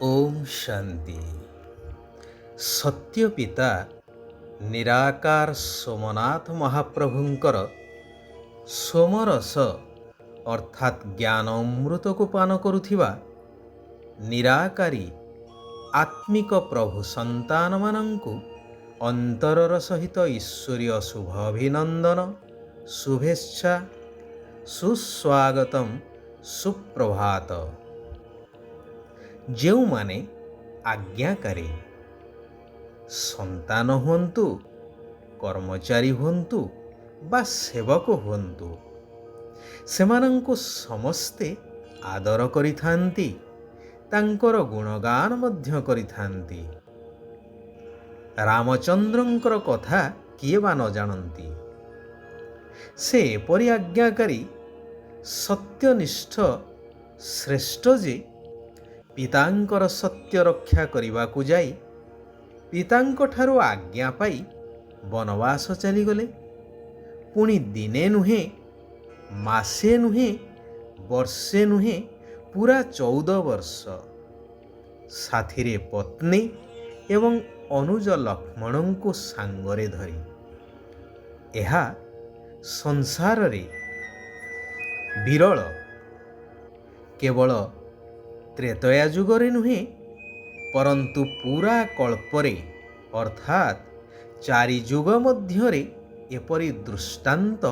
ओम शांति। सत्य पिता निराकार सोमनाथ महाप्रभुंकर सोमरस अर्थात ज्ञान अमृत को पान करुथिबा निराकारी आत्मिक प्रभु संतान मानंकु अंतरर सहित ईश्वरीय शुभ अभिनंदन शुभेच्छा सुस्वागतम सुप्रभात। ଯେଉଁମାନେ ଆଜ୍ଞାକାରୀ ସନ୍ତାନ ହୁଅନ୍ତୁ, କର୍ମଚାରୀ ହୁଅନ୍ତୁ ବା ସେବକ ହୁଅନ୍ତୁ, ସେମାନଙ୍କୁ ସମସ୍ତେ ଆଦର କରିଥାନ୍ତି, ତାଙ୍କର ଗୁଣଗାନ ମଧ୍ୟ କରିଥାନ୍ତି। ରାମଚନ୍ଦ୍ରଙ୍କର କଥା କିଏ ବା ନ ଜାଣନ୍ତି? ସେ ଏପରି ଆଜ୍ଞାକାରୀ ସତ୍ୟନିଷ୍ଠ ଶ୍ରେଷ୍ଠ ଯେ ପିତାଙ୍କର ସତ୍ୟ ରକ୍ଷା କରିବାକୁ ଯାଇ ପିତାଙ୍କଠାରୁ ଆଜ୍ଞା ପାଇ ବନବାସ ଚାଲିଗଲେ। ପୁଣି ଦିନେ ନୁହେଁ, ମାସେ ନୁହେଁ, ବର୍ଷେ ନୁହେଁ, ପୁରା 14 ବର୍ଷ ସାଥିରେ ପତ୍ନୀ ଏବଂ ଅନୁଜ ଲକ୍ଷ୍ମଣଙ୍କୁ ସାଙ୍ଗରେ ଧରି। ଏହା ସଂସାରରେ ବିରଳ। କେବଳ ତ୍ରେତୟା ଯୁଗରେ ନୁହେଁ, ପରନ୍ତୁ ପୁରା କଳ୍ପରେ ଅର୍ଥାତ୍ 4 ଯୁଗ ମଧ୍ୟରେ ଏପରି ଦୃଷ୍ଟାନ୍ତ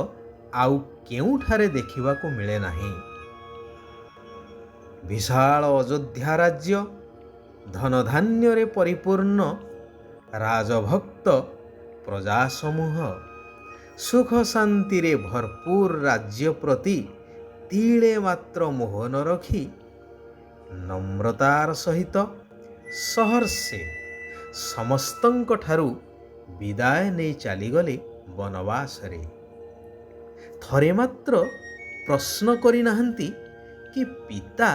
ଆଉ କେଉଁଠାରେ ଦେଖିବାକୁ ମିଳେ ନାହିଁ। ବିଶାଳ ଅଯୋଧ୍ୟା ରାଜ୍ୟ ଧନଧାନ୍ୟରେ ପରିପୂର୍ଣ୍ଣ, ରାଜଭକ୍ତ ପ୍ରଜା ସମୂହ, ସୁଖ ଶାନ୍ତିରେ ଭରପୁର ରାଜ୍ୟ ପ୍ରତି ତିଳେ ମାତ୍ର ମୋହ ନ ରଖି ନମ୍ରତାର ସହିତ ସହର୍ଷେ ସମସ୍ତଙ୍କଠାରୁ ବିଦାୟ ନେଇ ଚାଲିଗଲେ ବନବାସରେ। ଥରେ ମାତ୍ର ପ୍ରଶ୍ନ କରିନାହାନ୍ତି କି ପିତା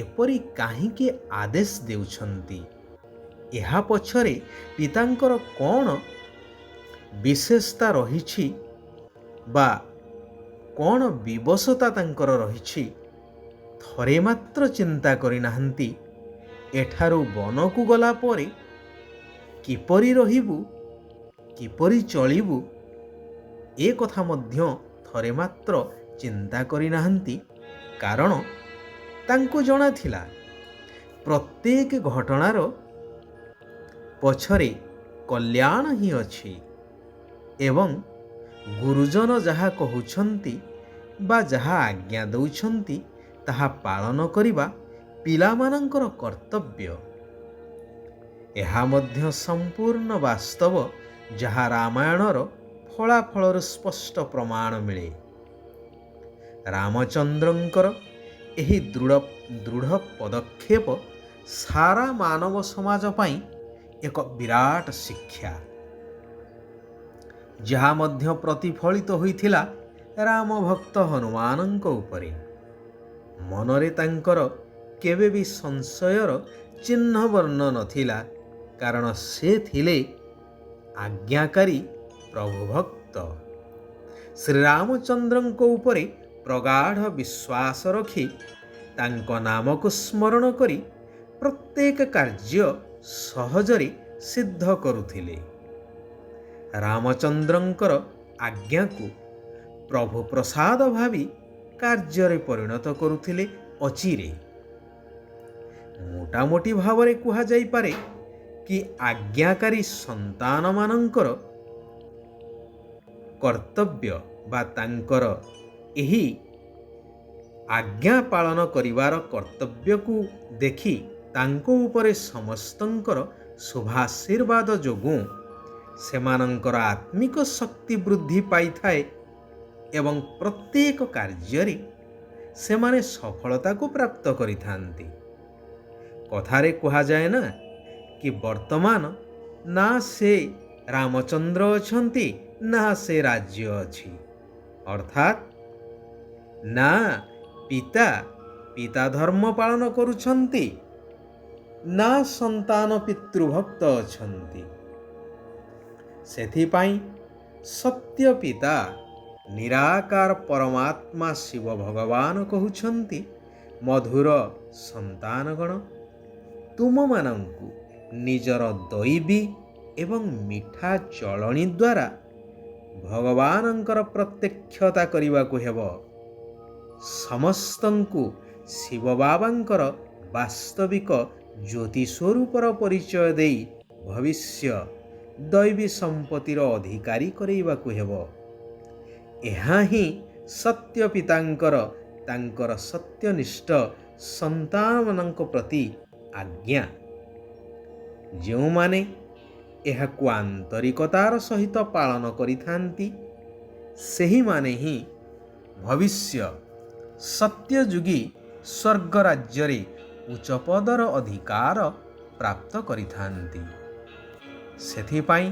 ଏପରି କାହିଁକି ଆଦେଶ ଦେଉଛନ୍ତି? ଏହା ପଛରେ ପିତାଙ୍କର କ'ଣ ବିଶେଷତା ରହିଛି ବା କ'ଣ ବିବଶତା ତାଙ୍କର ରହିଛି? ଥରେ ମାତ୍ର ଚିନ୍ତା କରିନାହାନ୍ତି ଏଠାରୁ ବନକୁ ଗଲା ପରେ କିପରି ରହିବୁ, କିପରି ଚଳିବୁ? ଏ କଥା ମଧ୍ୟ ଥରେ ମାତ୍ର ଚିନ୍ତା କରିନାହାନ୍ତି। କାରଣ ତାଙ୍କୁ ଜଣାଥିଲା ପ୍ରତ୍ୟେକ ଘଟଣାର ପଛରେ କଲ୍ୟାଣ ହିଁ ଅଛି ଏବଂ ଗୁରୁଜନ ଯାହା କହୁଛନ୍ତି ବା ଯାହା ଆଜ୍ଞା ଦେଉଛନ୍ତି ତାହା ପାଳନ କରିବା ପିଲାମାନଙ୍କର କର୍ତ୍ତବ୍ୟ। ଏହା ମଧ୍ୟ ସମ୍ପୂର୍ଣ୍ଣ ବାସ୍ତବ, ଯାହା ରାମାୟଣର ଫଳାଫଳରୁ ସ୍ପଷ୍ଟ ପ୍ରମାଣ ମିଳେ। ରାମଚନ୍ଦ୍ରଙ୍କର ଏହି ଦୃଢ଼ ପଦକ୍ଷେପ ସାରା ମାନବ ସମାଜ ପାଇଁ ଏକ ବିରାଟ ଶିକ୍ଷା, ଯାହା ମଧ୍ୟ ପ୍ରତିଫଳିତ ହୋଇଥିଲା ରାମ ଭକ୍ତ ହନୁମାନଙ୍କ ଉପରେ। ମନରେ ତାଙ୍କର କେବେ ବି ସଂଶୟର ଚିହ୍ନ ବର୍ଣ୍ଣ ନଥିଲା, କାରଣ ସେ ଥିଲେ ଆଜ୍ଞାକାରୀ ପ୍ରଭୁ ଭକ୍ତ। ଶ୍ରୀରାମଚନ୍ଦ୍ରଙ୍କ ଉପରେ ପ୍ରଗାଢ଼ ବିଶ୍ୱାସ ରଖି ତାଙ୍କ ନାମକୁ ସ୍ମରଣ କରି ପ୍ରତ୍ୟେକ କାର୍ଯ୍ୟ ସହଜରେ ସିଦ୍ଧ କରୁଥିଲେ। ରାମଚନ୍ଦ୍ରଙ୍କର ଆଜ୍ଞାକୁ ପ୍ରଭୁ ପ୍ରସାଦ ଭାବି କାର୍ଯ୍ୟରେ ପରିଣତ କରୁଥିଲେ ଅଚିରେ। ମୋଟାମୋଟି ଭାବରେ କୁହାଯାଇପାରେ କି ଆଜ୍ଞାକାରୀ ସନ୍ତାନମାନଙ୍କର କର୍ତ୍ତବ୍ୟ ବା ତାଙ୍କର ଏହି ଆଜ୍ଞା ପାଳନ କରିବାର କର୍ତ୍ତବ୍ୟକୁ ଦେଖି ତାଙ୍କ ଉପରେ ସମସ୍ତଙ୍କର ଶୁଭାଶୀର୍ବାଦ ଯୋଗୁଁ ସେମାନଙ୍କର ଆତ୍ମିକ ଶକ୍ତି ବୃଦ୍ଧି ପାଇଥାଏ ଏବଂ ପ୍ରତ୍ୟେକ କାର୍ଯ୍ୟରେ ସେମାନେ ସଫଳତାକୁ ପ୍ରାପ୍ତ କରିଥାନ୍ତି। କଥାରେ କୁହାଯାଏ ନା କି ବର୍ତ୍ତମାନ ନା ସେ ରାମଚନ୍ଦ୍ର ଅଛନ୍ତି ନା ସେ ରାଜ୍ୟ ଅଛି, ଅର୍ଥାତ୍ ନା ପିତା ଧର୍ମ ପାଳନ କରୁଛନ୍ତି, ନା ସନ୍ତାନ ପିତୃଭକ୍ତ ଅଛନ୍ତି। ସେଥିପାଇଁ ସତ୍ୟ ପିତା ନିରାକାର ପରମାତ୍ମା ଶିବ ଭଗବାନ କହୁଛନ୍ତି, ମଧୁର ସନ୍ତାନଗଣ, ତୁମମାନଙ୍କୁ ନିଜର ଦୈବୀ ଏବଂ ମିଠା ଚଳଣି ଦ୍ୱାରା ଭଗବାନଙ୍କର ପ୍ରତ୍ୟକ୍ଷତା କରିବାକୁ ହେବ। ସମସ୍ତଙ୍କୁ ଶିବ ବାବାଙ୍କର ବାସ୍ତବିକ ଜ୍ୟୋତି ସ୍ୱରୂପର ପରିଚୟ ଦେଇ ଭବିଷ୍ୟ ଦୈବୀ ସମ୍ପତ୍ତିର ଅଧିକାରୀ କରାଇବାକୁ ହେବ। ଏହା ହିଁ ସତ୍ୟ ପିତାଙ୍କର ତାଙ୍କର ସତ୍ୟନିଷ୍ଠ ସନ୍ତାନମାନଙ୍କ ପ୍ରତି ଆଜ୍ଞା। ଯେଉଁମାନେ ଏହାକୁ ଆନ୍ତରିକତାର ସହିତ ପାଳନ କରିଥାନ୍ତି ସେହିମାନେ ହିଁ ଭବିଷ୍ୟ ସତ୍ୟଯୁଗୀ ସ୍ୱର୍ଗ ରାଜ୍ୟରେ ଉଚ୍ଚ ପଦର ଅଧିକାର ପ୍ରାପ୍ତ କରିଥାନ୍ତି। ସେଥିପାଇଁ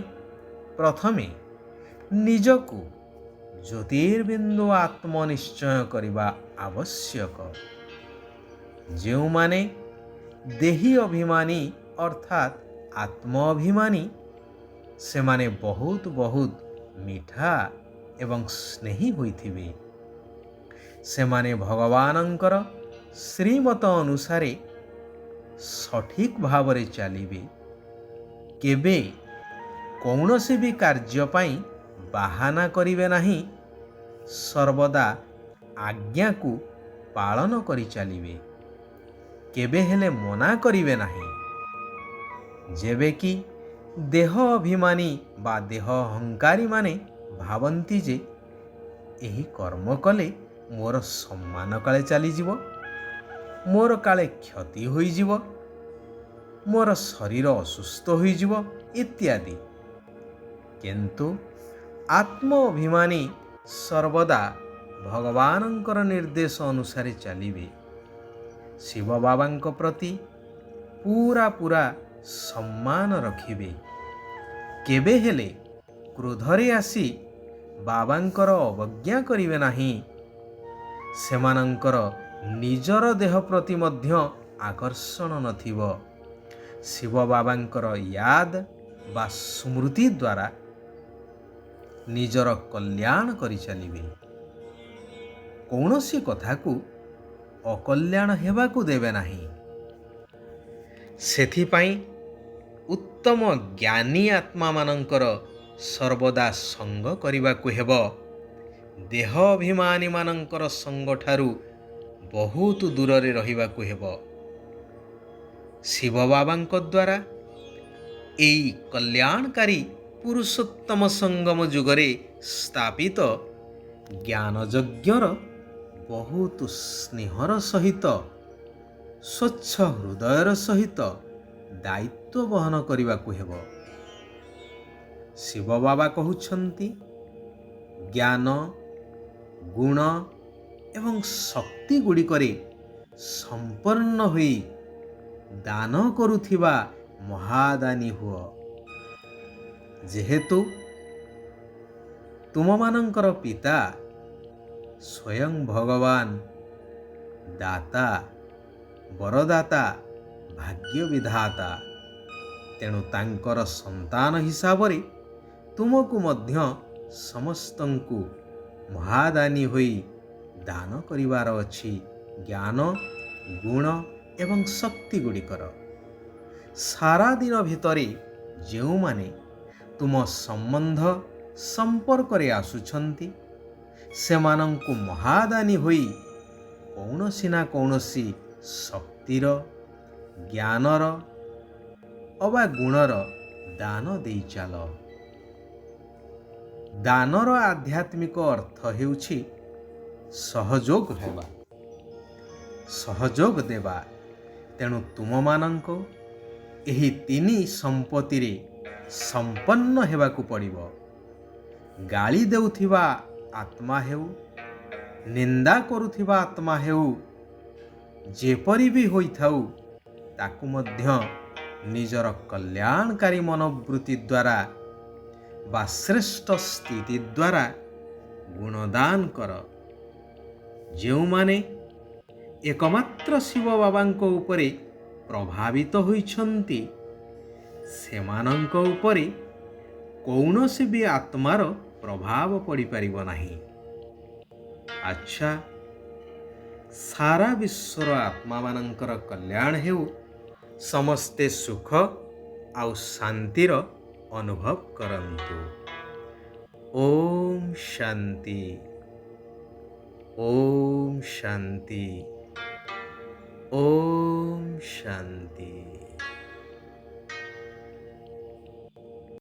ପ୍ରଥମେ ନିଜକୁ ଜ୍ୟୋତିର୍ବିନ୍ଦୁ ଆତ୍ମନିଶ୍ଚୟ କରିବା ଆବଶ୍ୟକ। ଯେଉଁମାନେ ଦେହୀ ଅଭିମାନୀ ଅର୍ଥାତ୍ ଆତ୍ମ ଅଭିମାନୀ ସେମାନେ ବହୁତ ମିଠା ଏବଂ ସ୍ନେହୀ ହୋଇଥିବେ। ସେମାନେ ଭଗବାନଙ୍କର ଶ୍ରୀମତ ଅନୁସାରେ ସଠିକ୍ ଭାବରେ ଚାଲିବେ। କେବେ କୌଣସି ବି କାର୍ଯ୍ୟ ପାଇଁ ବାହାନା କରିବେ ନାହିଁ। ସର୍ବଦା ଆଜ୍ଞାକୁ ପାଳନ କରି ଚାଲିବେ। କେବେ ହେଲେ ମନା କରିବେ ନାହିଁ। ଯେବେ କି ଦେହ ଅଭିମାନୀ ବା ଦେହ ଅହଙ୍କାରୀମାନେ ଭାବନ୍ତି ଯେ ଏହି କର୍ମ କଲେ ମୋର ସମ୍ମାନ କାଳେ ଚାଲିଯିବ, ମୋର କାଳେ କ୍ଷତି ହୋଇଯିବ, ମୋର ଶରୀର ଅସୁସ୍ଥ ହୋଇଯିବ ଇତ୍ୟାଦି। କିନ୍ତୁ ଆତ୍ମ ଅଭିମାନୀ ସର୍ବଦା ଭଗବାନଙ୍କର ନିର୍ଦ୍ଦେଶ ଅନୁସାରେ ଚାଲିବେ। ଶିବ ବାବାଙ୍କ ପ୍ରତି ପୂରା ସମ୍ମାନ ରଖିବେ। କେବେ ହେଲେ କ୍ରୋଧରେ ଆସି ବାବାଙ୍କର ଅବଜ୍ଞା କରିବେ ନାହିଁ। ସେମାନଙ୍କର ନିଜର ଦେହ ପ୍ରତି ମଧ୍ୟ ଆକର୍ଷଣ ନଥିବ। ଶିବ ବାବାଙ୍କର ୟାଦ ବା ସ୍ମୃତି ଦ୍ୱାରା ନିଜର କଲ୍ୟାଣ କରିଚାଲିବେ। କୌଣସି କଥାକୁ ଅକଲ୍ୟାଣ ହେବାକୁ ଦେବେ ନାହିଁ। ସେଥିପାଇଁ ଉତ୍ତମ ଜ୍ଞାନୀ ଆତ୍ମାମାନଙ୍କର ସର୍ବଦା ସଙ୍ଗ କରିବାକୁ ହେବ। ଦେହ ଅଭିମାନୀମାନଙ୍କର ସଙ୍ଗଠାରୁ ବହୁତ ଦୂରରେ ରହିବାକୁ ହେବ। ଶିବ ବାବାଙ୍କ ଦ୍ୱାରା ଏହି କଲ୍ୟାଣକାରୀ ପୁରୁଷୋତ୍ତମ ସଙ୍ଗମ ଯୁଗରେ ସ୍ଥାପିତ ଜ୍ଞାନଯଜ୍ଞର ବହୁତ ସ୍ନେହର ସହିତ ସ୍ୱଚ୍ଛ ହୃଦୟର ସହିତ ଦାୟିତ୍ୱ ବହନ କରିବାକୁ ହେବ। ଶିବ ବାବା କହୁଛନ୍ତି, ଜ୍ଞାନ, ଗୁଣ ଏବଂ ଶକ୍ତି ଗୁଡ଼ିକରେ ସମ୍ପନ୍ନ ହୋଇ ଦାନ କରୁଥିବା ମହାଦାନୀ ହୁଅ। ଯେହେତୁ ତୁମମାନଙ୍କର ପିତା ସ୍ୱୟଂ ଭଗବାନ ଦାତା, ବରଦାତା, ଭାଗ୍ୟ ବିଧାତା, ତେଣୁ ତାଙ୍କର ସନ୍ତାନ ହିସାବରେ ତୁମକୁ ମଧ୍ୟ ସମସ୍ତଙ୍କୁ ମହାଦାନୀ ହୋଇ ଦାନ କରିବାର ଅଛି ଜ୍ଞାନ, ଗୁଣ ଏବଂ ଶକ୍ତି ଗୁଡ଼ିକର। ସାରା ଦିନ ଭିତରେ ଯେଉଁମାନେ ତୁମ ସମ୍ପର୍କରେ ଆସୁଛନ୍ତି ସେମାନଙ୍କୁ ମହାଦାନୀ ହୋଇ କୌଣସି ନା କୌଣସି ଶକ୍ତିର, ଜ୍ଞାନର ଅବା ଗୁଣର ଦାନ ଦେଇ ଚାଲ। ଦାନର ଆଧ୍ୟାତ୍ମିକ ଅର୍ଥ ହେଉଛି ସହଯୋଗ ହେବା, ସହଯୋଗ ଦେବା। ତେଣୁ ତୁମମାନଙ୍କୁ ଏହି ତିନି ସମ୍ପତ୍ତିରେ ସମ୍ପନ୍ନ ହେବାକୁ ପଡ଼ିବ। ଗାଳି ଦେଉଥିବା ଆତ୍ମା ହେଉ, ନିନ୍ଦା କରୁଥିବା ଆତ୍ମା ହେଉ, ଯେପରି ବି ହୋଇଥାଉ ତାକୁ ମଧ୍ୟ ନିଜର କଲ୍ୟାଣକାରୀ ମନୋବୃତ୍ତି ଦ୍ୱାରା ବା ଶ୍ରେଷ୍ଠ ସ୍ଥିତି ଦ୍ୱାରା ଗୁଣଦାନ କର। ଯେଉଁମାନେ ଏକମାତ୍ର ଶିବ ବାବାଙ୍କ ଉପରେ ପ୍ରଭାବିତ ହୋଇଛନ୍ତି ସେମାନଙ୍କ ଉପରେ କୌଣସି ବି ଆତ୍ମାର ପ୍ରଭାବ ପଡ଼ିପାରିବ ନାହିଁ। ଆଚ୍ଛା, ସାରା ବିଶ୍ୱର ଆତ୍ମାମାନଙ୍କର କଲ୍ୟାଣ ହେଉ ସମସ୍ତେ ସୁଖ ଆଉ ଶାନ୍ତିର ଅନୁଭବ କରନ୍ତୁ। ଓମ୍ ଶାନ୍ତି। ଓମ୍ ଶାନ୍ତି। ଓମ୍ ଶାନ୍ତି।